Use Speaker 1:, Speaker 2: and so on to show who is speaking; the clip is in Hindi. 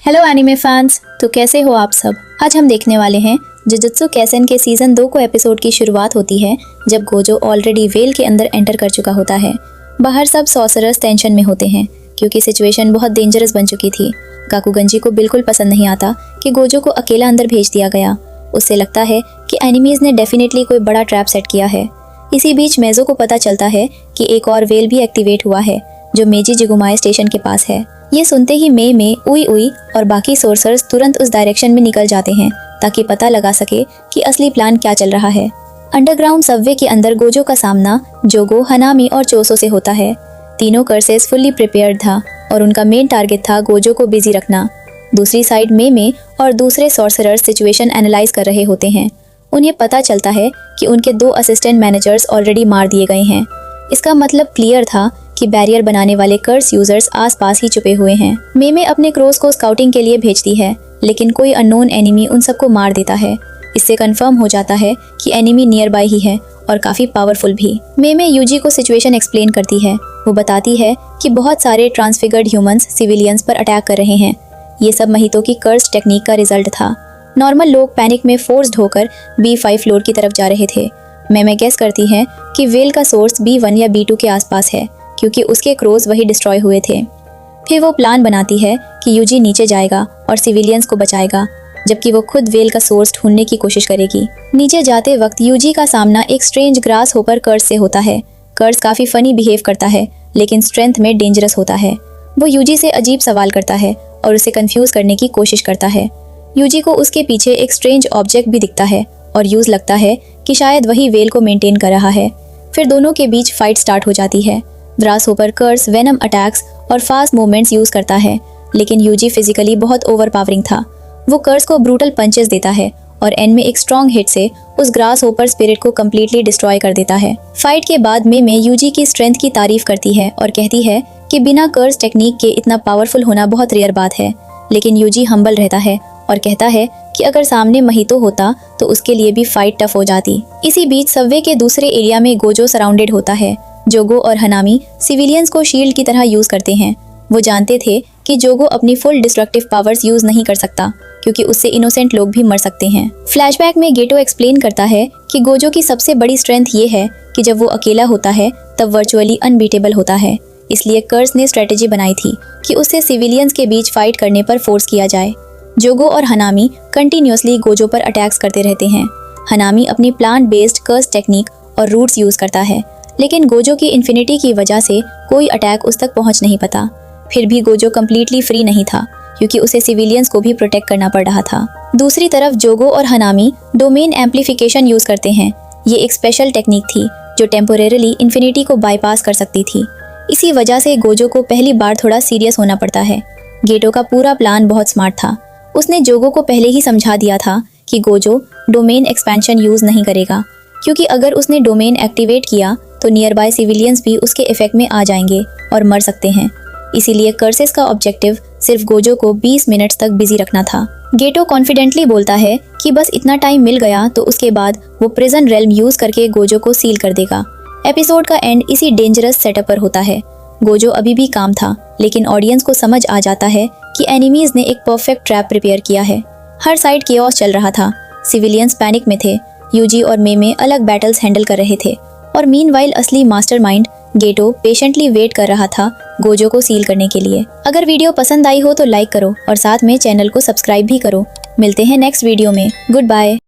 Speaker 1: हेलो एनिमे फैंस, तो कैसे हो आप सब। आज हम देखने वाले हैं जुजुत्सु काइसेन के सीजन 2 को एपिसोड की शुरुआत होती है जब गोजो ऑलरेडी वेल के अंदर एंटर कर चुका होता है। बाहर सब सॉर्सरर्स टेंशन में होते हैं क्योंकि सिचुएशन बहुत डेंजरस बन चुकी थी। गाकुगंजी को बिल्कुल पसंद नहीं आता कि गोजो को अकेला अंदर भेज दिया गया। उससे लगता है कि एनिमीज ने डेफिनेटली कोई बड़ा ट्रैप सेट किया है। इसी बीच मेजो को पता चलता है कि एक और वेल भी एक्टिवेट हुआ है जो मेजी जिगुमाई स्टेशन के पास है। ये सुनते ही मे उई उई और बाकी सोर्सर्स तुरंत उस डायरेक्शन में निकल जाते हैं ताकि पता लगा सके कि असली प्लान क्या चल रहा है। अंडरग्राउंड सबवे के अंदर गोजो का सामना जोगो, हनामी और चोसो से होता है। तीनों कर्सेस फुल्ली प्रिपेयर्ड था और उनका मेन टारगेट था गोजो को बिजी रखना। दूसरी साइड मे और दूसरे सॉर्सरर्स सिचुएशन एनालाइज कर रहे होते हैं। उन्हें पता चलता है कि उनके 2 असिस्टेंट मैनेजर्स ऑलरेडी मार दिए गए हैं। इसका मतलब क्लियर था कि बैरियर बनाने वाले कर्स यूजर्स आसपास ही छुपे हुए हैं। मे अपने क्रोस को स्काउटिंग के लिए भेजती है, लेकिन कोई अननोन एनिमी उन सबको मार देता है। इससे कंफर्म हो जाता है कि एनिमी नियर बाय ही है और काफी पावरफुल भी। मे यूजी को सिचुएशन एक्सप्लेन करती है। वो बताती है कि बहुत सारे ट्रांसफिगर्ड ह्यूमंस सिविलियंस पर अटैक कर रहे हैं। ये सब महितो की कर्स टेक्निक का रिजल्ट था। नॉर्मल लोग पैनिक में फोर्स्ड होकर B5 फ्लोर की तरफ जा रहे थे। मैं गेस करती है कि वेल का सोर्स B1 या B2 के आसपास है क्योंकि उसके क्रोज वही डिस्ट्रॉय हुए थे। फिर वो प्लान बनाती है कि यूजी नीचे जाएगा और सिविलियंस को बचाएगा, जबकि वो खुद वेल का सोर्स ढूंढने की कोशिश करेगी। नीचे जाते वक्त यूजी का सामना एक स्ट्रेंज ग्रास होपर कर्स से होता है। कर्स काफी फनी बिहेव करता है लेकिन स्ट्रेंथ में डेंजरस होता है। वो यूजी से अजीब सवाल करता है और उसे कंफ्यूज करने की कोशिश करता है। यूजी को उसके पीछे एक स्ट्रेंज ऑब्जेक्ट भी दिखता है और यूज लगता है कि शायद वही वेल को मेंटेन कर रहा है। फिर दोनों के बीच फाइट स्टार्ट हो जाती है। ग्रासहोपर कर्स वेनम अटैक्स और फास्ट मूवमेंट्स यूज करता है, लेकिन यूजी फिजिकली बहुत ओवरपावरिंग था। वो कर्स को ब्रूटल पंचेस देता है और एंड में एक स्ट्रॉन्ग हिट से उस ग्रासहोपर स्पिरिट को कम्प्लीटली डिस्ट्रॉय कर देता है। फाइट के बाद मे यूजी की स्ट्रेंथ की तारीफ करती है और कहती है कि बिना कर्स टेक्निक के इतना पावरफुल होना बहुत रेयर बात है। लेकिन यूजी हम्बल रहता है और कहता है कि अगर सामने महितो होता तो उसके लिए भी फाइट टफ हो जाती। इसी बीच सबवे के दूसरे एरिया में गोजो सराउंडेड होता है। जोगो और हनामी सिविलियंस को शील्ड की तरह यूज करते हैं। वो जानते थे कि जोगो अपनी फुल डिस्ट्रक्टिव पावर्स यूज नहीं कर सकता क्योंकि उससे इनोसेंट लोग भी मर सकते हैं। फ्लैशबैक में गेटो एक्सप्लेन करता है कि गोजो की सबसे बड़ी स्ट्रेंथ ये है कि जब वो अकेला होता है तब वर्चुअली अनबीटेबल होता है। इसलिए कर्स ने स्ट्रेटेजी बनाई थी कि उसे सिविलियंस के बीच फाइट करने पर फोर्स किया जाए। जोगो और हनामी कंटिन्यूअसली गोजो पर अटैक्स करते रहते हैं। हनामी अपनी प्लांट बेस्ड कर्स टेक्निक और रूट्स यूज करता है, लेकिन गोजो की इन्फिनिटी की वजह से कोई अटैक उस तक पहुंच नहीं पाता। फिर भी गोजो कम्प्लीटली फ्री नहीं था क्योंकि उसे सिविलियंस को भी प्रोटेक्ट करना पड़ रहा था। दूसरी तरफ जोगो और हनामी डोमेन एम्प्लीफिकेशन यूज करते हैं। ये एक स्पेशल टेक्निक थी जो टेम्पोरेरली इन्फिनिटी को बाईपास कर सकती थी। इसी वजह से गोजो को पहली बार थोड़ा सीरियस होना पड़ता है। गेटो का पूरा प्लान बहुत स्मार्ट था। उसने जोगो को पहले ही समझा दिया था कि गोजो डोमेन एक्सपेंशन यूज नहीं करेगा क्योंकि अगर उसने डोमेन एक्टिवेट किया तो नियर बाय सिविलियंस भी उसके इफेक्ट में आ जाएंगे और मर सकते हैं। इसीलिए कर्सेस का ऑब्जेक्टिव सिर्फ गोजो को 20 मिनट्स तक बिजी रखना था। गेटो कॉन्फिडेंटली बोलता है कि बस इतना टाइम मिल गया तो उसके बाद वो प्रिजन रेल्म यूज करके गोजो को सील कर देगा। एपिसोड का एंड इसी डेंजरस सेटअप पर होता है। गोजो अभी भी काम था, लेकिन ऑडियंस को समझ आ जाता है कि एनिमीज ने एक परफेक्ट ट्रैप प्रिपेयर किया है। हर साइड केओस चल रहा था। सिविलियंस पैनिक में थे। यूजी और मे अलग बैटल्स हैंडल कर रहे थे और मीनवाइल असली मास्टरमाइंड गेटो पेशेंटली वेट कर रहा था गोजो को सील करने के लिए। अगर वीडियो पसंद आई हो तो लाइक करो और साथ में चैनल को सब्सक्राइब भी करो। मिलते हैं नेक्स्ट वीडियो में। Good bye.